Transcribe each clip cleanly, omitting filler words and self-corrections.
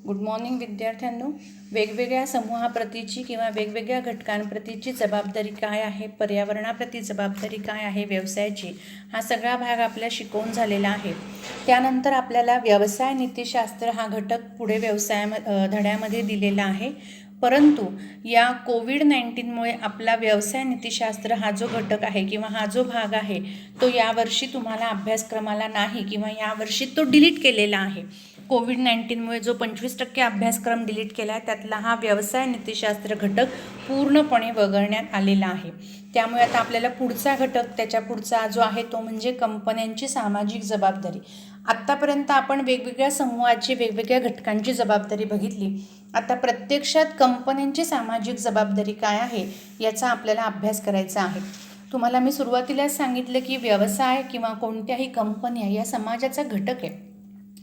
Good morning विद्यार्थ्यांनो. वेगवेगळ्या समूहाप्रतीची किंवा वेगवेगळ्या घटकांप्रतीची जबाबदारी काय आहे, पर्यावरणाप्रती जबाबदारी काय आहे व्यवसायाची, हा सगळा भाग आपल्या शिकवून झालेला आहे. त्यानंतर आपल्याला व्यवसाय नीतिशास्त्र हा घटक पुढे धड्यामध्ये दिलेला आहे. परंतु या कोविड-19मुळे आपला व्यवसाय नीतिशास्त्र हा जो घटक आहे किंवा हा जो भाग आहे तो यावर्षी तुम्हाला अभ्यासक्रमाला नाही किंवा यावर्षी तो डिलीट केलेला आहे. कोविड-19मुळे जो 25% अभ्यासक्रम डिलीट केला आहे त्यातला हा व्यवसाय नीतिशास्त्र घटक पूर्णपणे वगळण्यात आलेला आहे. त्यामुळे आता आपल्याला पुढचा घटक, त्याच्या पुढचा जो आहे तो म्हणजे कंपन्यांची सामाजिक जबाबदारी. आत्तापर्यंत आपण वेगवेगळ्या समूहाची, वेगवेगळ्या घटकांची जबाबदारी बघितली. आता प्रत्यक्षात कंपन्यांची सामाजिक जबाबदारी काय आहे याचा आपल्याला अभ्यास करायचा आहे. तुम्हाला मी सुरुवातीलाच सांगितलं की व्यवसाय किंवा कोणत्याही कंपन्या या समाजाचा घटक आहे.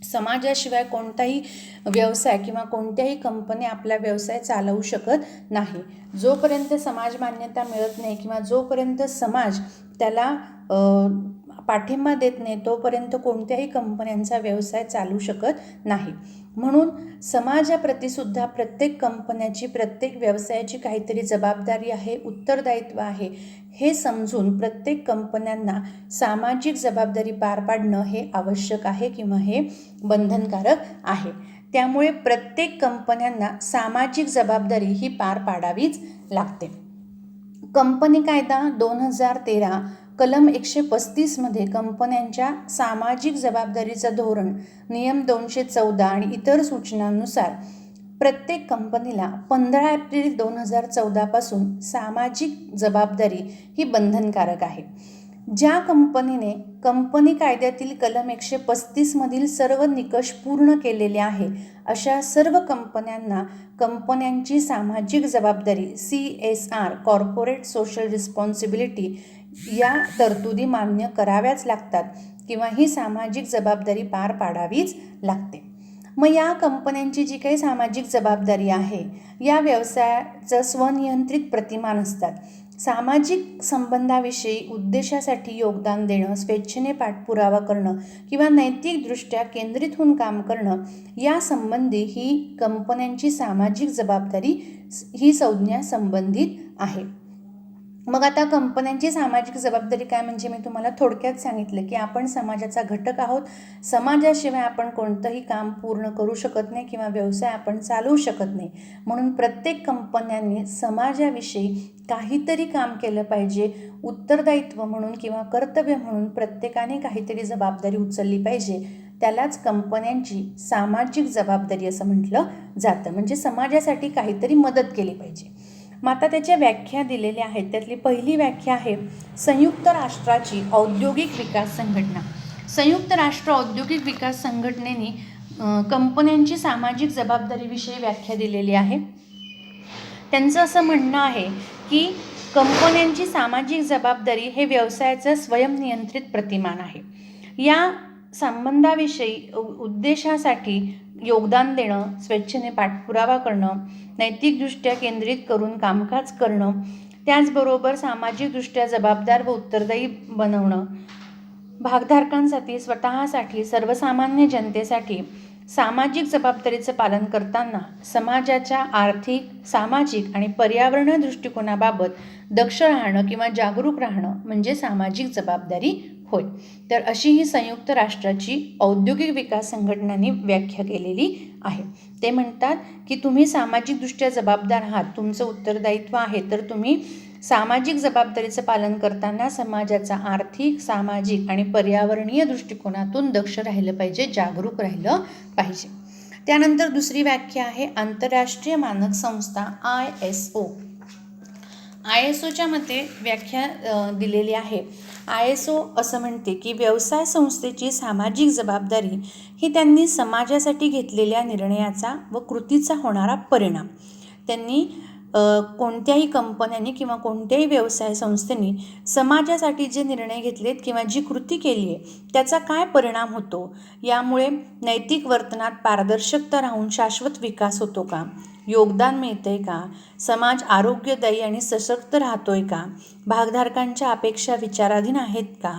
समाजाशिवाय कोणताही व्यवसाय किंवा कोणत्याही कंपनी आपला व्यवसाय चालवू शकत नाही. जोपर्यंत समाज मान्यता मिळत नाही किंवा जोपर्यंत समाज त्याला पाठिंबा देत नाही तोपर्यंत कोणत्याही कंपन्यांचा व्यवसाय चालू शकत नाही. म्हणून समाजाप्रती सुद्धा प्रत्येक कंपन्याची, प्रत्येक व्यवसायाची काहीतरी जबाबदारी आहे, उत्तरदायित्व आहे. हे समजून प्रत्येक कंपन्यांना सामाजिक जबाबदारी पार पाडणं हे आवश्यक आहे किंवा हे बंधनकारक आहे. त्यामुळे प्रत्येक कंपन्यांना सामाजिक जबाबदारी ही पार पाडावीच लागते. कंपनी कायदा 2013 कलम 135 मध्ये कंपन्यांच्या सामाजिक जबाबदारीचं धोरण, नियम 214 आणि इतर सूचनांनुसार प्रत्येक कंपनीला 15 एप्रिल 2014 पासून सामाजिक जबाबदारी ही बंधनकारक आहे. ज्या कंपनीने कंपनी कायद्यातील कलम 135 मधील सर्व निकष पूर्ण केलेले आहे अशा सर्व कंपन्यांना कंपन्यांची सामाजिक जबाबदारी CSR, कॉर्पोरेट सोशल रिस्पॉन्सिबिलिटी या तरतुदी मान्य कराव्याच लागतात किंवा ही सामाजिक जबाबदारी पार पाडावीच लागते. मग या कंपन्यांची जी काही सामाजिक जबाबदारी आहे, या व्यवसायाचं स्वनियंत्रित प्रतिमान असतात. सामाजिक संबंधाविषयी उद्देशासाठी योगदान देणं, स्वेच्छेने पाठपुरावा करणं किंवा नैतिकदृष्ट्या केंद्रित होऊन काम करणं यासंबंधी ही कंपन्यांची सामाजिक जबाबदारी ही संज्ञा संबंधित आहे. मग आता कंपन्यांची सामाजिक जबाबदारी काय म्हणजे मी तुम्हाला थोडक्यात सांगितलं की आपण समाजाचा घटक आहोत. समाजाशिवाय आपण कोणतंही काम पूर्ण करू शकत नाही किंवा व्यवसाय आपण चालवू शकत नाही. म्हणून प्रत्येक कंपन्यांनी समाजाविषयी काहीतरी काम केलं पाहिजे. उत्तरदायित्व म्हणून किंवा कर्तव्य म्हणून प्रत्येकाने काहीतरी जबाबदारी उचलली पाहिजे. त्यालाच कंपन्यांची सामाजिक जबाबदारी असं म्हटलं जातं. म्हणजे समाजासाठी काहीतरी मदत केली पाहिजे. मग आता त्याच्या व्याख्या दिलेल्या आहेत. त्यातली पहिली व्याख्या आहे संयुक्त राष्ट्राची औद्योगिक विकास संघटना. संयुक्त राष्ट्र औद्योगिक विकास संघटनेने कंपन्यांची सामाजिक जबाबदारीविषयी व्याख्या दिलेली आहे. त्यांचं असं म्हणणं आहे की कंपन्यांची सामाजिक जबाबदारी हे व्यवसायाचं स्वयंनियंत्रित प्रतिमान आहे. या संबंधाविषयी उद्देशासाठी योगदान देणं, स्वेच्छेने पाठपुरावा करणं, नैतिकदृष्ट्या केंद्रित करून कामकाज करणं, त्याचबरोबर सामाजिकदृष्ट्या जबाबदार व उत्तरदायी बनवणं, भागधारकांसाठी, स्वतःसाठी, सर्वसामान्य जनतेसाठी सामाजिक जबाबदारीचं पालन करताना समाजाच्या आर्थिक, सामाजिक आणि पर्यावरणीय दृष्टिकोनाबाबत दक्ष राहणं किंवा जागरूक राहणं म्हणजे सामाजिक जबाबदारी होय. तर अशी ही संयुक्त राष्ट्राची औद्योगिक विकास संघटनेने व्याख्या केलेली आहे. ते म्हणतात की तुम्ही सामाजिकदृष्ट्या जबाबदार आहात, तुमचं उत्तरदायित्व आहे, तर तुम्ही सामाजिक जबाबदारीचं पालन करताना समाजाचा आर्थिक, सामाजिक आणि पर्यावरणीय दृष्टिकोनातून दक्ष राहिलं पाहिजे, जागरूक राहिलं पाहिजे. त्यानंतर दुसरी व्याख्या आहे आंतरराष्ट्रीय मानक संस्था ISOच्या मते व्याख्या दिलेली आहे. ISO असं म्हणते की व्यवसाय संस्थेची सामाजिक जबाबदारी ही त्यांनी समाजासाठी घेतलेल्या निर्णयाचा व कृतीचा होणारा परिणाम. त्यांनी कोणत्याही कंपन्यांनी किंवा कोणत्याही व्यवसाय संस्थेने समाजासाठी जे निर्णय घेतलेत किंवा जी कृती केली आहे त्याचा काय परिणाम होतो, यामुळे नैतिक वर्तनात पारदर्शकता राहून शाश्वत विकास होतो का, योगदान मिळतंय का, समाज आरोग्यदायी आणि सशक्त राहतोय का, भागधारकांच्या अपेक्षा विचाराधीन आहेत का,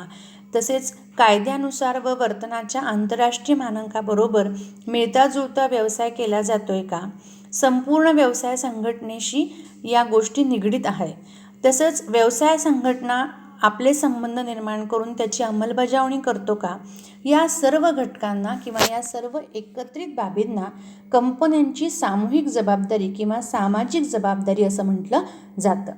तसेच कायद्यानुसार व वर्तनाच्या आंतरराष्ट्रीय मानकाबरोबर मिळताजुळता व्यवसाय केला जातोय का, संपूर्ण व्यवसाय संघटनेशी या गोष्टी निगडीत आहे. तसंच व्यवसाय संघटना आपले संबंध निर्माण करून त्याची अंमलबजावणी करतो का, या सर्व घटकांना किंवा या सर्व एकत्रित बाबींना कंपन्यांची सामूहिक जबाबदारी किंवा सामाजिक जबाबदारी असं म्हटलं जातं.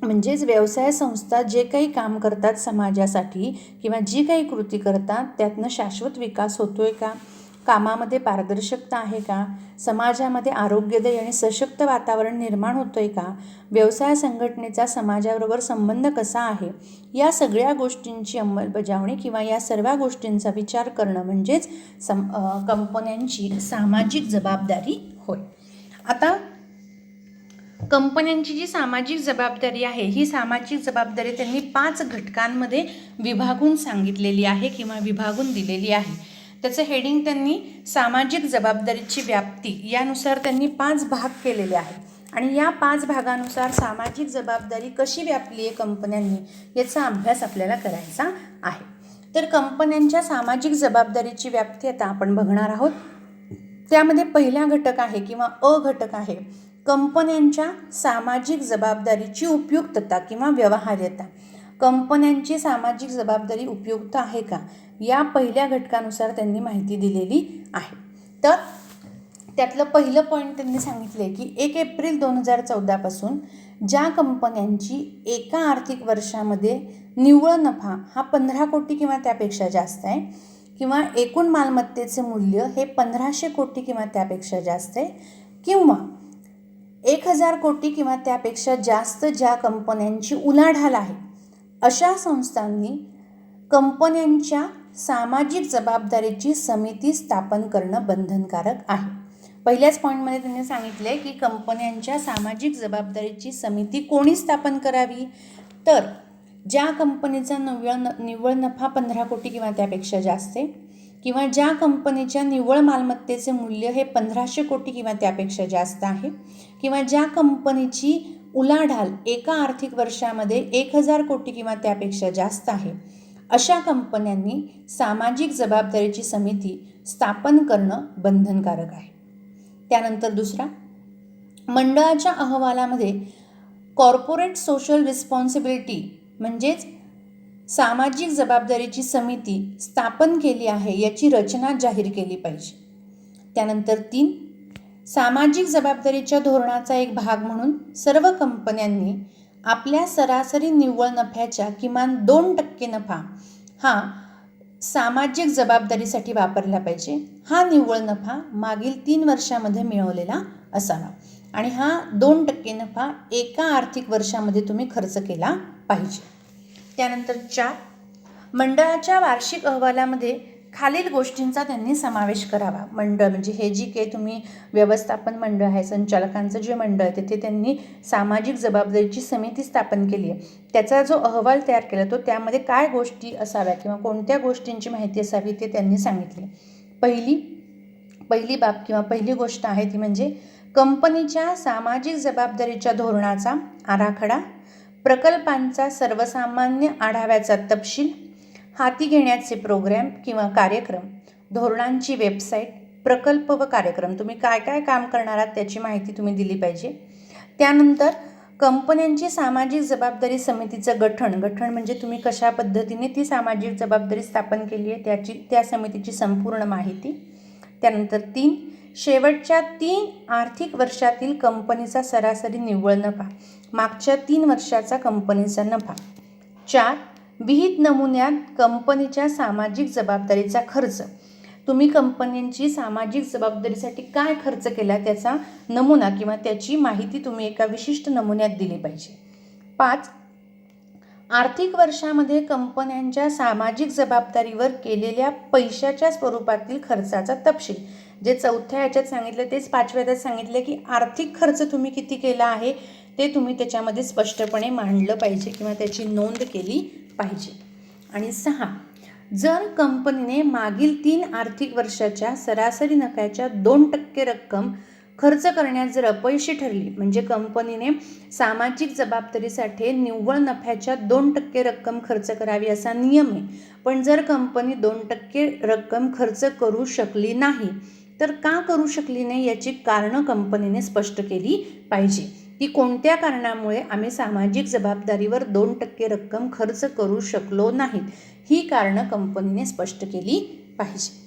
म्हणजेच व्यवसाय संस्था जे काही काम करतात समाजासाठी किंवा जी काही कृती करतात त्यातनं शाश्वत विकास होतोय का, कामामध्ये पारदर्शकता आहे का, समाजामध्ये आरोग्यदायी आणि सशक्त वातावरण निर्माण होतोय का, व्यवसाय संघटनेचा समाजाबरोबर संबंध कसा आहे, या सगळ्या गोष्टींची अंमलबजावणी किंवा या सर्व गोष्टींचा विचार करणं म्हणजेच कंपन्यांची सामाजिक जबाबदारी होय. आता कंपन्यांची जी सामाजिक जबाबदारी आहे ही सामाजिक जबाबदारी त्यांनी 5 घटकांमध्ये विभागून सांगितलेली आहे किंवा विभागून दिलेली आहे. त्याचं हेडिंग त्यांनी सामाजिक जबाबदारीची व्याप्ती यानुसार त्यांनी 5 भाग केलेले आहेत आणि या 5 भागानुसार सामाजिक जबाबदारी कशी व्यापली आहे कंपन्यांनी याचा अभ्यास आपल्याला करायचा आहे. तर कंपन्यांच्या सामाजिक जबाबदारीची व्याप्ती आता आपण बघणार आहोत. त्यामध्ये पहिला घटक आहे किंवा अ घटक आहे कंपन्यांच्या सामाजिक जबाबदारीची उपयुक्तता किंवा व्यवहार्यता. कंपन्यांची सामाजिक जबाबदारी उपयुक्त आहे का, या पहिल्या घटकानुसार त्यांनी माहिती दिलेली आहे. तर त्यातलं पहिलं पॉईंट त्यांनी सांगितले की 1 एप्रिल 2014 पासून ज्या कंपन्यांची एका आर्थिक वर्षामध्ये निव्वळ नफा हा 15 कोटी किंवा त्यापेक्षा जास्त आहे किंवा एकूण मालमत्तेचे मूल्य हे 1500 कोटी किंवा त्यापेक्षा जास्त आहे किंवा 1000 कोटी किंवा त्यापेक्षा जास्त ज्या कंपन्यांची उलाढाल आहे अशा संस्थांनी कंपन्यांच्या सामाजिक जबाबदारीची समिती स्थापन करणं बंधनकारक आहे. पहिल्याच पॉईंटमध्ये त्यांनी सांगितले की कंपन्यांच्या सामाजिक जबाबदारीची समिती कोणी स्थापन करावी, तर ज्या कंपनीचा निव्वळ नफा 15 कोटी किंवा त्यापेक्षा जास्त आहे किंवा ज्या कंपनीच्या निव्वळ मालमत्तेचे मूल्य हे 1500 कोटी किंवा त्यापेक्षा जास्त आहे किंवा ज्या कंपनीची उलाढाल एका आर्थिक वर्षामध्ये 1000 कोटी किंवा त्यापेक्षा जास्त आहे अशा कंपन्यांनी सामाजिक जबाबदारीची समिती स्थापन करणं बंधनकारक आहे. त्यानंतर दुसरा, मंडळाच्या अहवालामध्ये कॉर्पोरेट सोशल रिस्पॉन्सिबिलिटी म्हणजेच सामाजिक जबाबदारीची समिती स्थापन केली आहे याची रचना जाहीर केली पाहिजे. त्यानंतर 3, सामाजिक जबाबदारीच्या धोरणाचा एक भाग म्हणून सर्व कंपन्यांनी आपल्या सरासरी निव्वळ नफ्याच्या किमान 2% नफा हा सामाजिक जबाबदारीसाठी वापरला पाहिजे. हा निव्वळ नफा मागील 3 वर्षामध्ये मिळवलेला असावा आणि हा 2% नफा एका आर्थिक वर्षामध्ये तुम्ही खर्च केला पाहिजे. त्यानंतर 4, मंडळाच्या वार्षिक अहवालामध्ये खालील गोष्टींचा त्यांनी समावेश करावा. मंडळ म्हणजे हे जी काही तुम्ही व्यवस्थापन मंडळ आहे, संचालकांचं जे मंडळ आहे तिथे त्यांनी सामाजिक जबाबदारीची समिती स्थापन केली आहे, त्याचा जो अहवाल तयार केला तो त्यामध्ये काय गोष्टी असाव्या किंवा कोणत्या गोष्टींची माहिती असावी ते त्यांनी सांगितले. पहिली बाब किंवा पहिली गोष्ट आहे ती म्हणजे कंपनीच्या सामाजिक जबाबदारीच्या धोरणाचा आराखडा, प्रकल्पांचा सर्वसामान्य आढाव्याचा तपशील, हाती घेण्याचे प्रोग्रॅम किंवा कार्यक्रम, धोरणांची वेबसाईट, प्रकल्प व कार्यक्रम तुम्ही काय काय काम करणार आहात त्याची माहिती तुम्ही दिली पाहिजे. त्यानंतर कंपन्यांची सामाजिक जबाबदारी समितीचं गठन म्हणजे तुम्ही कशा पद्धतीने ती सामाजिक जबाबदारी स्थापन केली आहे त्या समितीची संपूर्ण माहिती. त्यानंतर 3, शेवटच्या 3 आर्थिक वर्षातील कंपनीचा सरासरी निव्वळ नफा, मागच्या 3 वर्षाचा कंपनीचा नफा. 4, विहित नमुन्यात कंपनीच्या सामाजिक जबाबदारीचा खर्च, तुम्ही कंपन्यांची सामाजिक जबाबदारीसाठी काय खर्च केला त्याचा नमुना किंवा त्याची माहिती तुम्ही एका विशिष्ट नमुन्यात दिली पाहिजे. 5, आर्थिक वर्षामध्ये कंपन्यांच्या सामाजिक जबाबदारीवर केलेल्या पैशाच्या स्वरूपातील खर्चाचा तपशील, जे 4थ्या ह्याच्यात सांगितलं तेच 5व्या ह्याच्यात सांगितलं की आर्थिक खर्च तुम्ही किती केला आहे ते तुम्ही त्याच्यामध्ये स्पष्टपणे मांडलं पाहिजे किंवा त्याची नोंद केली पाहिजे. आणि 6, जर कंपनीने मागील 3 आर्थिक वर्षाच्या सरासरी नफ्याच्या 2% रक्कम खर्च करण्यात जर अपयशी ठरली म्हणजे कंपनीने सामाजिक जबाबदारीसाठी निव्वळ नफ्याच्या 2% रक्कम खर्च करावी असा नियम आहे, पण जर कंपनी 2% रक्कम खर्च करू शकली नाही तर का करू शकली नाही याची कारणं कंपनीने स्पष्ट केली पाहिजे की कोणत्या कारणामुळे आम्ही सामाजिक जबाबदारीवर 2% रक्कम खर्च करू शकलो नाहीत, ही कारणं कंपनीने स्पष्ट केली पाहिजे.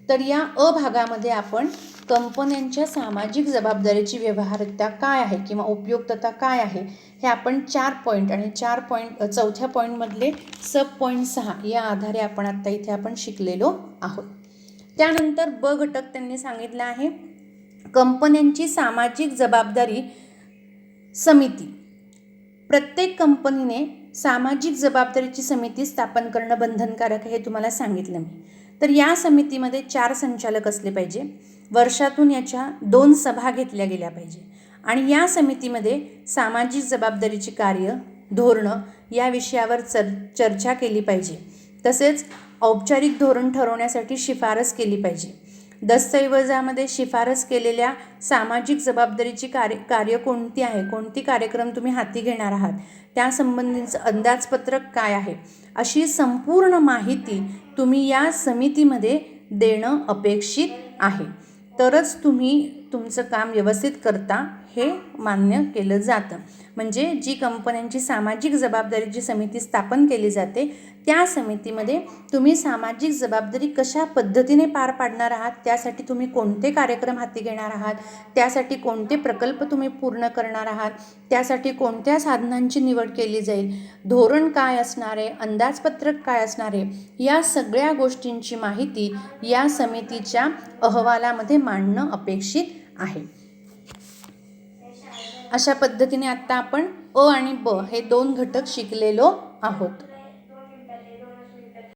तर या अ भागामध्ये आपण कंपन्यांच्या सामाजिक जबाबदारीची व्यवहार्यता काय आहे किंवा उपयुक्तता काय आहे हे आपण 4 पॉईंट आणि 4.4 पॉईंटमधले सब पॉईंट 6 या आधारे आपण आत्ता इथे आपण शिकलेलो आहोत. त्यानंतर ब घटक त्यांनी सांगितला आहे कंपन्यांची सामाजिक जबाबदारी समिती. प्रत्येक कंपनीने सामाजिक जबाबदारीची समिती स्थापन करणं बंधनकारक आहे हे तुम्हाला सांगितलं मी. तर या समितीमध्ये 4 संचालक असले पाहिजे. वर्षातून याच्या 2 सभा घेतल्या गेल्या पाहिजे आणि या समितीमध्ये सामाजिक जबाबदारीची कार्य धोरणं या विषयावर चर्चा केली पाहिजे. तसेच औपचारिक धोरण ठरवण्यासाठी शिफारस केली पाहिजे. दस्तऐवजामध्ये शिफारस केलेल्या सामाजिक जबाबदारीची कार्य कोणती आहे, कोणती कार्यक्रम तुम्ही हाती घेणार आहात, त्यासंबंधीचं अंदाजपत्रक काय आहे, अशी संपूर्ण माहिती तुम्ही या समितीमध्ये देणं अपेक्षित आहे. तरच तुम्ही तुमचं काम व्यवस्थित करता हे मान्य केलं जातं. म्हणजे जी कंपन्यांची सामाजिक जबाबदारीची समिती स्थापन केली जाते त्या समितीमध्ये तुम्ही सामाजिक जबाबदारी कशा पद्धतीने पार पाडणार आहात, त्यासाठी तुम्ही कोणते कार्यक्रम हाती घेणार आहात, त्यासाठी कोणते प्रकल्प तुम्ही पूर्ण करणार आहात, त्यासाठी कोणत्या साधनांची निवड केली जाईल, धोरण काय असणार आहे, अंदाजपत्रक काय असणार आहे, या सगळ्या गोष्टींची माहिती या समितीच्या अहवालामध्ये मांडणं अपेक्षित आहे. अशा पद्धतीने आत्ता आपण अ आणि ब हे 2 घटक शिकलेलो आहोत.